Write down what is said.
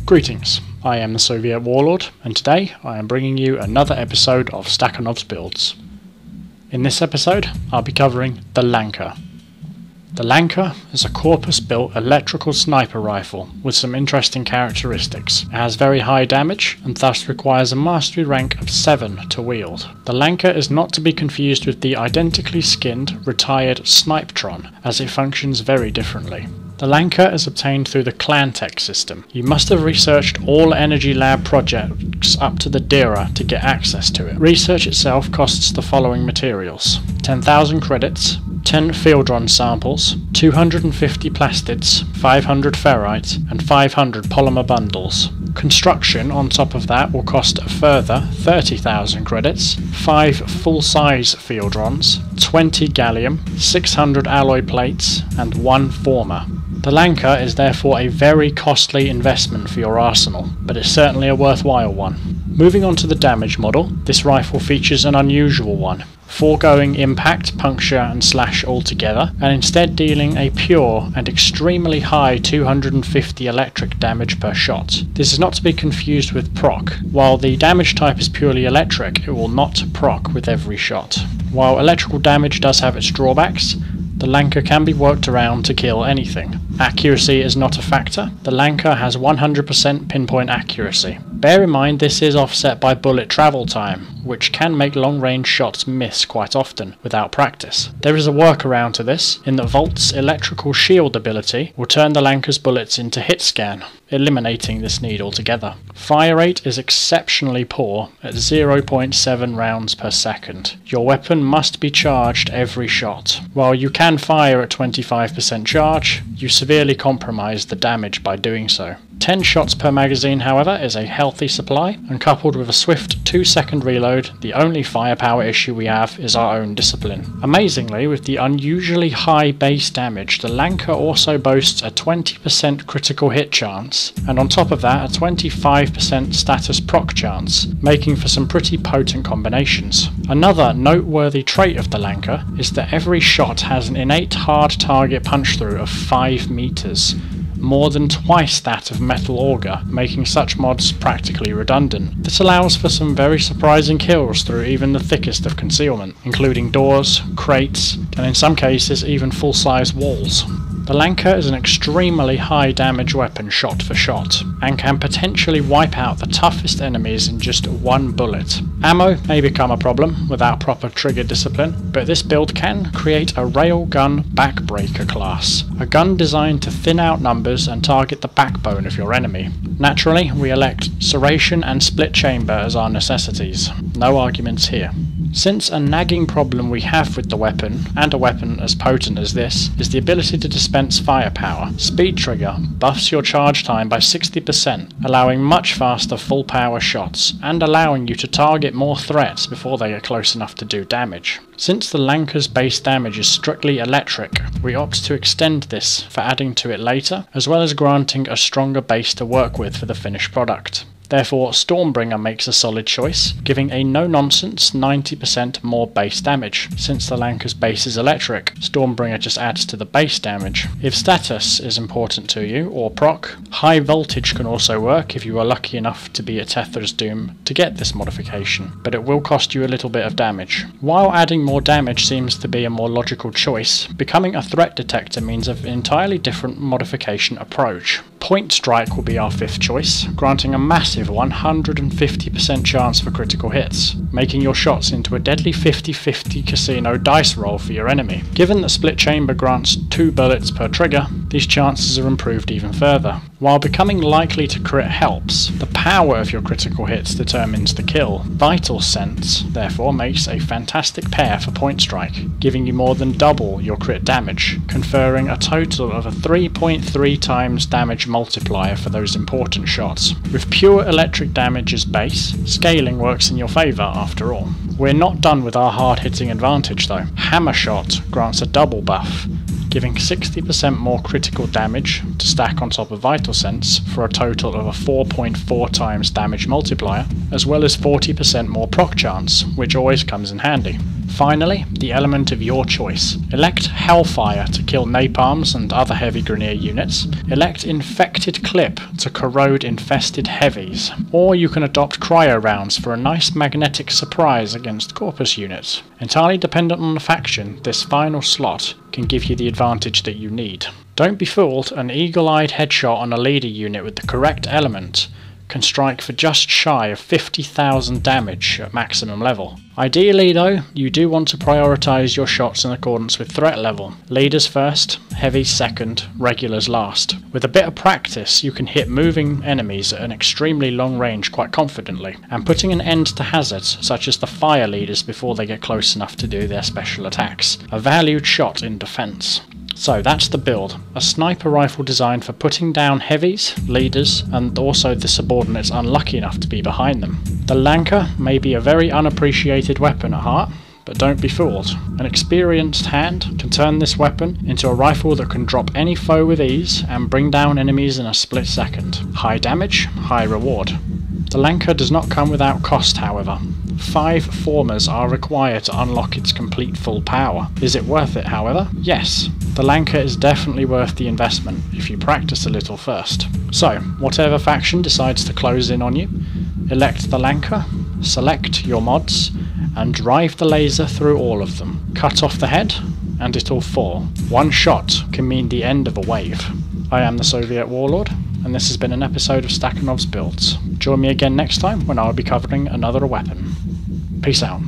Greetings, I am the Soviet Warlord, and today I am bringing you another episode of Stakhanov's Builds. In this episode, I'll be covering the Lanka. The Lanka is a corpus-built electrical sniper rifle with some interesting characteristics. It has very high damage and thus requires a mastery rank of 7 to wield. The Lanka is not to be confused with the identically skinned, retired Snipetron, as it functions very differently. The Lanka is obtained through the Clantech system. You must have researched all Energy Lab projects up to the DIRA to get access to it. Research itself costs the following materials: 10,000 credits, 10 Fieldron samples, 250 plastids, 500 ferrite, and 500 polymer bundles. Construction on top of that will cost a further 30,000 credits, 5 full-size Fieldrons, 20 gallium, 600 alloy plates, and 1 former. The Lanka is therefore a very costly investment for your arsenal, but it's certainly a worthwhile one. Moving on to the damage model, this rifle features an unusual one, foregoing impact, puncture and slash altogether, and instead dealing a pure and extremely high 250 electric damage per shot. This is not to be confused with proc. While the damage type is purely electric, it will not proc with every shot. While electrical damage does have its drawbacks, the Lanka can be worked around to kill anything. Accuracy is not a factor. The Lanka has 100% pinpoint accuracy. Bear in mind this is offset by bullet travel time, which can make long-range shots miss quite often without practice. There is a workaround to this, in that Volt's electrical shield ability will turn the Lanka's bullets into hit scan, eliminating this need altogether. Fire rate is exceptionally poor at 0.7 rounds per second. Your weapon must be charged every shot. While you can fire at 25% charge, you severely compromise the damage by doing so. 10 shots per magazine, however, is a healthy supply, and coupled with a swift 2-second reload, the only firepower issue we have is our own discipline. Amazingly, with the unusually high base damage, the Lanka also boasts a 20% critical hit chance, and on top of that a 25% status proc chance, making for some pretty potent combinations. Another noteworthy trait of the Lanka is that every shot has an innate hard target punch through of 5 meters. More than twice that of Metal Auger, making such mods practically redundant. This allows for some very surprising kills through even the thickest of concealment, including doors, crates, and in some cases even full-size walls. The Lanka is an extremely high damage weapon shot for shot, and can potentially wipe out the toughest enemies in just 1 bullet. Ammo may become a problem without proper trigger discipline, but this build can create a railgun backbreaker class, a gun designed to thin out numbers and target the backbone of your enemy. Naturally, we elect serration and split chamber as our necessities. No arguments here. Since a nagging problem we have with the weapon, and a weapon as potent as this, is the ability to dispense firepower, Speed Trigger buffs your charge time by 60%, allowing much faster full power shots, and allowing you to target more threats before they get close enough to do damage. Since the Lanka's base damage is strictly electric, we opt to extend this for adding to it later, as well as granting a stronger base to work with for the finished product. Therefore, Stormbringer makes a solid choice, giving a no-nonsense 90% more base damage. Since the Lanka's base is electric, Stormbringer just adds to the base damage. If status is important to you, or proc, high voltage can also work if you are lucky enough to be at Tether's Doom to get this modification, but it will cost you a little bit of damage. While adding more damage seems to be a more logical choice, becoming a threat detector means an entirely different modification approach. Point Strike will be our 5th choice, granting a massive 150% chance for critical hits, making your shots into a deadly 50-50 casino dice roll for your enemy. Given that Split Chamber grants 2 bullets per trigger, these chances are improved even further. While becoming likely to crit helps, the power of your critical hits determines the kill. Vital Sense, therefore, makes a fantastic pair for Point Strike, giving you more than double your crit damage, conferring a total of a 3.3 times damage multiplier for those important shots. With pure electric damage as base, scaling works in your favour after all. We're not done with our hard-hitting advantage though. Hammer Shot grants a double buff, giving 60% more critical damage to stack on top of Vital Sense for a total of a 4.4 times damage multiplier, as well as 40% more proc chance, which always comes in handy. Finally, the element of your choice. Elect Hellfire to kill napalms and other heavy Grineer units. Elect Infected Clip to corrode infested heavies. Or you can adopt Cryo Rounds for a nice magnetic surprise against Corpus units. Entirely dependent on the faction, this final slot can give you the advantage that you need. Don't be fooled, an eagle-eyed headshot on a leader unit with the correct element can strike for just shy of 50,000 damage at maximum level. Ideally though, you do want to prioritise your shots in accordance with threat level. Leaders first, heavies second, regulars last. With a bit of practice you can hit moving enemies at an extremely long range quite confidently, and putting an end to hazards such as the fire leaders before they get close enough to do their special attacks. A valued shot in defence. So that's the build, a sniper rifle designed for putting down heavies, leaders, and also the subordinates unlucky enough to be behind them. The Lanka may be a very unappreciated weapon at heart, but don't be fooled. An experienced hand can turn this weapon into a rifle that can drop any foe with ease and bring down enemies in a split second. High damage, high reward. The Lanka does not come without cost, however. 5 formers are required to unlock its complete full power. Is it worth it, however? Yes. The Lanka is definitely worth the investment, if you practice a little first. So, whatever faction decides to close in on you, elect the Lanka, select your mods, and drive the laser through all of them. Cut off the head, and it'll fall. One shot can mean the end of a wave. I am the Soviet Warlord, and this has been an episode of Stakhanov's Builds. Join me again next time when I will be covering another weapon. Peace out.